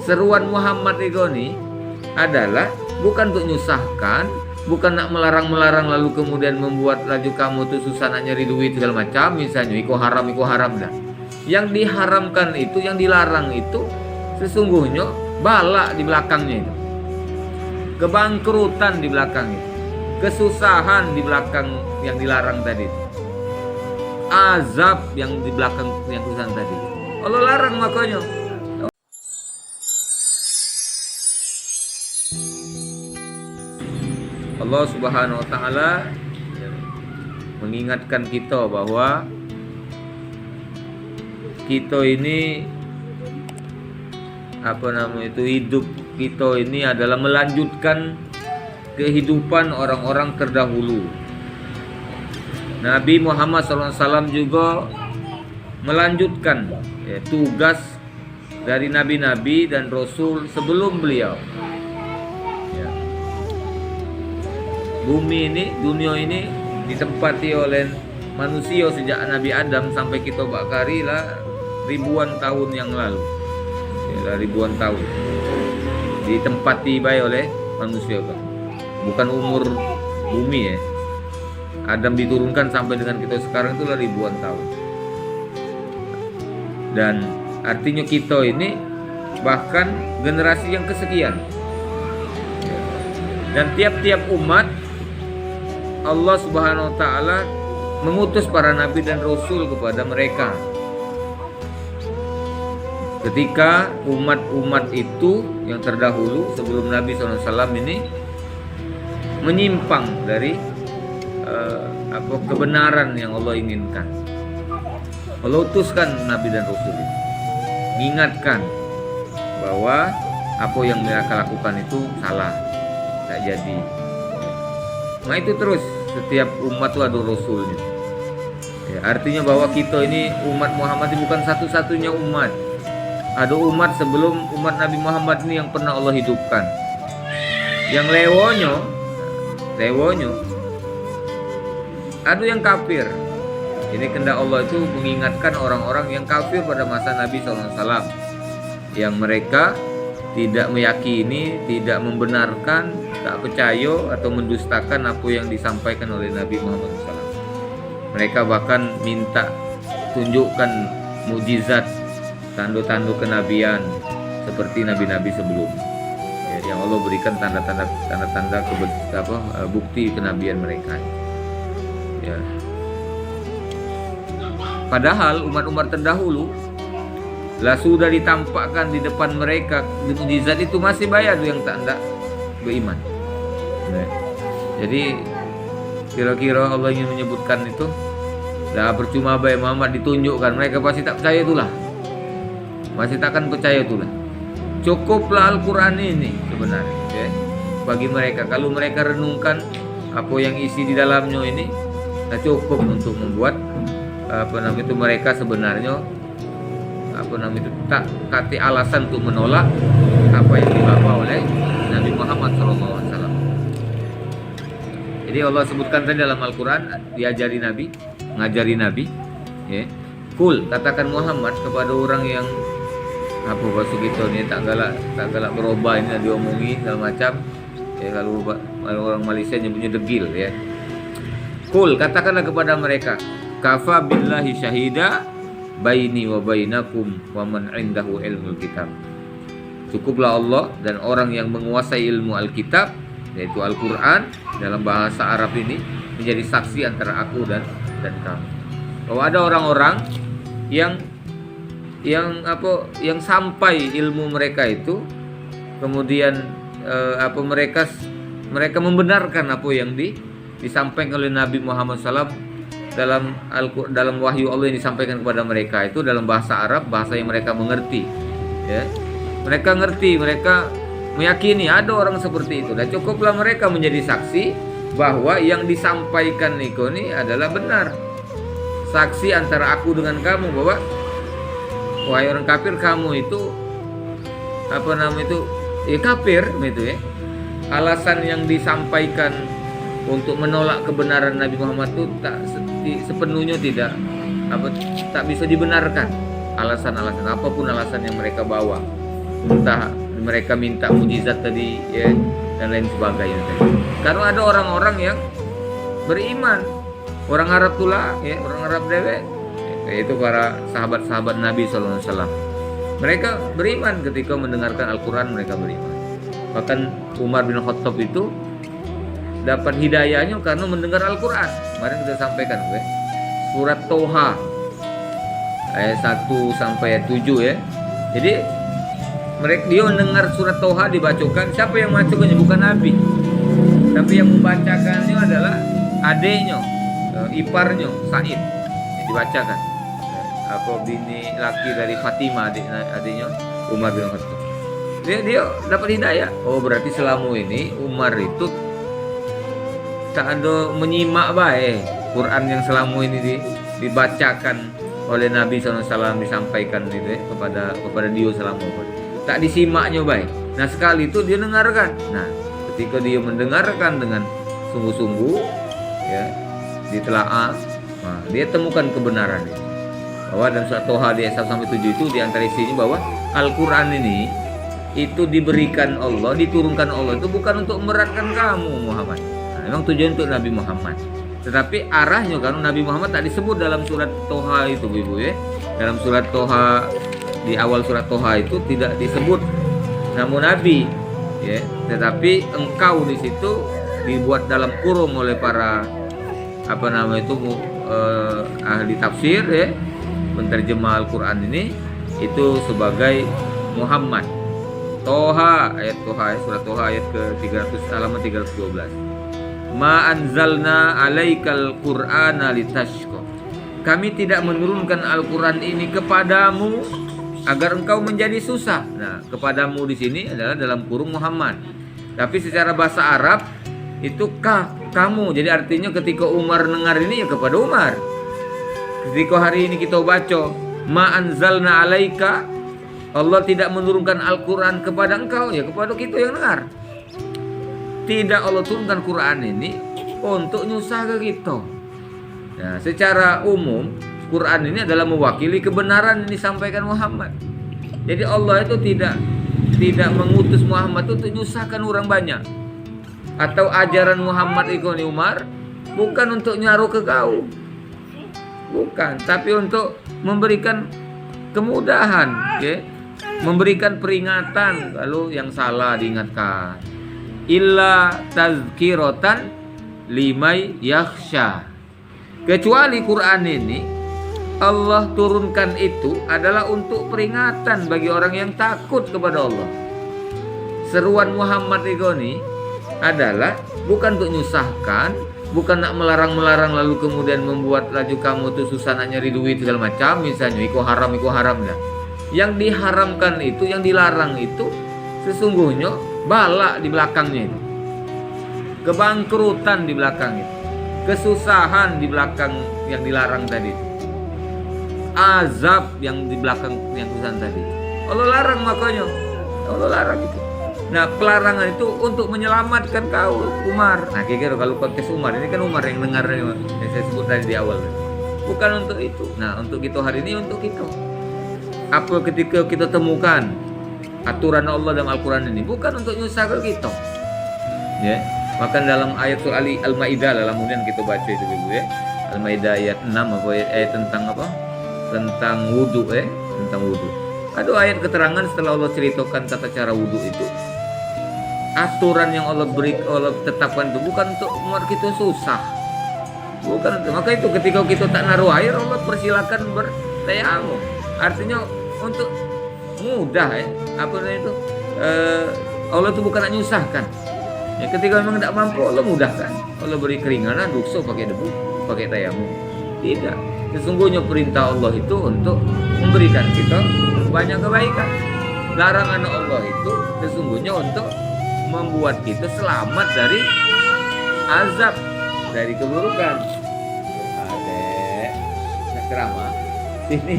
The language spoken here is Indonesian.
seruan Muhammad ini adalah bukan untuk nyusahkan, bukan nak melarang-melarang lalu kemudian membuat laju kamu tuh susah nak nyari duit segala macam, misalnya iko haram dah. Yang diharamkan itu, yang dilarang itu sesungguhnya bala di belakangnya itu, kebangkrutan di belakang itu, kesusahan di belakang yang dilarang tadi, azab yang di belakang yang kesusahan tadi. Allah larang makanya. Allah Subhanahu wa taala mengingatkan kita bahwa kita ini hidup kita ini adalah melanjutkan kehidupan orang-orang terdahulu. Nabi Muhammad SAW juga melanjutkan tugas dari nabi-nabi dan rasul sebelum beliau. Bumi ini, dunia ini ditempati oleh manusia sejak Nabi Adam sampai kita bakari lah ribuan tahun yang lalu. Ribuan tahun ditempati baik oleh manusia kan. Bukan umur bumi ya. Adam diturunkan sampai dengan kita sekarang itulah ribuan tahun. Dan artinya kita ini bahkan generasi yang kesekian. Dan tiap-tiap umat Allah Subhanahu wa taala mengutus para nabi dan rasul kepada mereka. Ketika umat-umat itu yang terdahulu sebelum Nabi SAW ini menyimpang dari kebenaran yang Allah inginkan, Allah utuskan nabi dan rasul itu mengingatkan bahwa apa yang mereka lakukan itu salah, tak jadi. Nah itu terus setiap umat itu ada rasulnya. Artinya bahwa kita ini umat Muhammad ini bukan satu-satunya umat. Ada umat sebelum umat Nabi Muhammad ini yang pernah Allah hidupkan. Yang lewonyo ada yang kafir. Ini kehendak Allah itu mengingatkan orang-orang yang kafir pada masa Nabi SAW, yang mereka tidak meyakini, tidak membenarkan, tak percaya atau mendustakan apa yang disampaikan oleh Nabi Muhammad SAW. Mereka bahkan minta tunjukkan mukjizat, tanda-tanda kenabian seperti nabi-nabi sebelumnya. Yang Allah berikan tanda-tanda bukti kenabian mereka. Ya. Padahal umat-umat terdahulu lah sudah ditampakkan di depan mereka mukjizat itu, masih bayar yang tak beriman. Nah, jadi kira-kira Allah ingin menyebutkan itu, dah percuma baik Muhammad ditunjukkan, mereka pasti tak percaya itulah, masih takkan percaya itulah. Cukuplah Al-Quran ini sebenarnya ya, bagi mereka. Kalau mereka renungkan apa yang isi di dalamnya ini, tak cukup untuk membuat mereka sebenarnya tak kati alasan untuk menolak apa yang dibawa oleh Nabi Muhammad SAW. Jadi Allah sebutkan tadi dalam Al-Quran, diajari Nabi, ngajari Nabi, ya. Kul, katakan Muhammad kepada orang yang bahasa kita ni tak galak berubah, ini diomongi segala macam. Ya, kalau orang Malaysia nyebutnya degil ya. Kul, katakanlah kepada mereka, kafa billahi syahida baini wa bainakum wa man indahu ilmul kitab. Cukuplah Allah dan orang yang menguasai ilmu Alkitab, yaitu Al-Quran dalam bahasa Arab ini, menjadi saksi antara aku dan kamu. Bahwa ada orang-orang yang sampai ilmu mereka itu, kemudian mereka membenarkan apa yang disampaikan oleh Nabi Muhammad SAW dalam wahyu Allah yang disampaikan kepada mereka itu dalam bahasa Arab, bahasa yang mereka mengerti. Ya. Mereka ngerti, mereka meyakini ada orang seperti itu. Dan cukuplah mereka menjadi saksi bahwa yang disampaikan Niko ini adalah benar. Saksi antara aku dengan kamu bahwa wahai orang kafir, kamu itu kafir gitu ya. Alasan yang disampaikan untuk menolak kebenaran Nabi Muhammad itu tak sepenuhnya tak bisa dibenarkan. Alasan-alasan apapun alasan yang mereka bawa, entah mereka minta mujizat tadi ya dan lain sebagainya tadi. Karena ada orang-orang yang beriman, orang Arab pula ya, orang Arab dewek, yaitu para sahabat-sahabat Nabi SAW. Mereka beriman ketika mendengarkan Al-Quran, mereka beriman. Bahkan Umar bin Khattab itu dapat hidayahnya karena mendengar Al-Quran. Kemarin kita sampaikan surat Toha ayat 1 sampai ayat 7 ya. Jadi dia mendengar surat Toha dibacakan. Siapa yang membacakannya? Bukan Nabi, tapi yang membacakannya adalah adiknya, iparnya Said yang dibacakan. Apa bini laki dari Fatimah, adiknya Umar bin Khattab. Dia dapat hidayah. Oh, berarti selama ini Umar itu tak ada menyimak baik Quran yang selama ini dibacakan oleh Nabi SAW, disampaikan itu kepada dia selama ini. Tak disimaknya baik. Nah, sekali itu dia dengarkan. Nah, ketika dia mendengarkan dengan sungguh-sungguh ya, ditelaah, nah, dia temukan kebenaran itu. Bahwa dalam surat Toha di ayat 1 sampai 7 itu di antara isinya bahwa Al-Quran ini itu diberikan Allah, diturunkan Allah itu bukan untuk memberatkan kamu Muhammad. Nah, memang tujuan untuk Nabi Muhammad. Tetapi arahnya karena Nabi Muhammad tak disebut dalam surat Toha itu, Ibu ya. Dalam surat Toha, di awal surat Toha itu tidak disebut namun Nabi ya, tetapi engkau di situ dibuat dalam kurung oleh para ahli tafsir ya, penterjemah Al-Quran ini itu sebagai Muhammad. Toha ayat surat Toha ayat ke-300 halaman 312. Ma anzalna alaikal qur'ana litashqa. Kami tidak menurunkan Al-Quran ini kepadamu agar engkau menjadi susah. Nah, kepadamu di sini adalah dalam kurung Muhammad. Tapi secara bahasa Arab itu kamu. Jadi artinya ketika Umar dengar ini ya kepada Umar. Ketika hari ini kita baca ma anzalna alaika, Allah tidak menurunkan Al-Quran kepada engkau, ya kepada kita yang dengar. Tidak Allah turunkan Quran ini untuk nyusah ke kita. Nah, secara umum Quran ini adalah mewakili kebenaran yang disampaikan Muhammad. Jadi Allah itu tidak mengutus Muhammad untuk nyusahkan orang banyak. Atau ajaran Muhammad itu nih Umar bukan untuk nyaruh ke kau. Bukan, tapi untuk memberikan kemudahan, okay? Memberikan peringatan kalau yang salah diingatkan. Illa tazkiratan limay yakhsha. Kecuali Quran ini Allah turunkan itu adalah untuk peringatan bagi orang yang takut kepada Allah. Seruan Muhammad ini adalah bukan untuk nyusahkan, bukan nak melarang-melarang lalu kemudian membuat laju kamu tuh susah nak nyari duit segala macam, misalnya iko haram dah. Yang diharamkan itu, yang dilarang itu sesungguhnya bala di belakangnya itu. Kebangkrutan di belakang itu. Kesusahan di belakang yang dilarang tadi itu. Azab yang di belakang yang kesusahan tadi. Allah larang makanya. Allah larang itu. Nah, pelarangan itu untuk menyelamatkan kau Umar. Nah, kira-kira kalau konteks Umar ini kan Umar yang dengar yang saya sebut tadi di awal. Bukan untuk itu. Nah, untuk kita hari ini untuk kita. Apa ketika kita temukan aturan Allah dalam Al-Quran ini bukan untuk nyusahkan kita. Ya. Maka dalam ayat surah Al-Maidah dalam kemudian kita baca itu Ibu ya. Al-Maidah ayat 6 apa ayat tentang apa? Tentang wudu tentang wudu. Ada ayat keterangan setelah Allah ceritakan tata cara wudu itu. Aturan yang Allah tetapkan itu bukan untuk membuat kita susah. Bukan. Maka itu ketika kita tak naruh air Allah persilakan bertayamum. Artinya untuk mudah apa itu Allah itu bukan nak nyusahkan. Ya, ketika memang tidak mampu Allah mudahkan. Allah beri keringanan, dukso pakai debu, pakai tayamum. Tidak. Sesungguhnya perintah Allah itu untuk memberikan kita banyak kebaikan. Larangan Allah itu sesungguhnya untuk membuat kita selamat dari azab, dari keburukan. Adek, nak ceramah sini.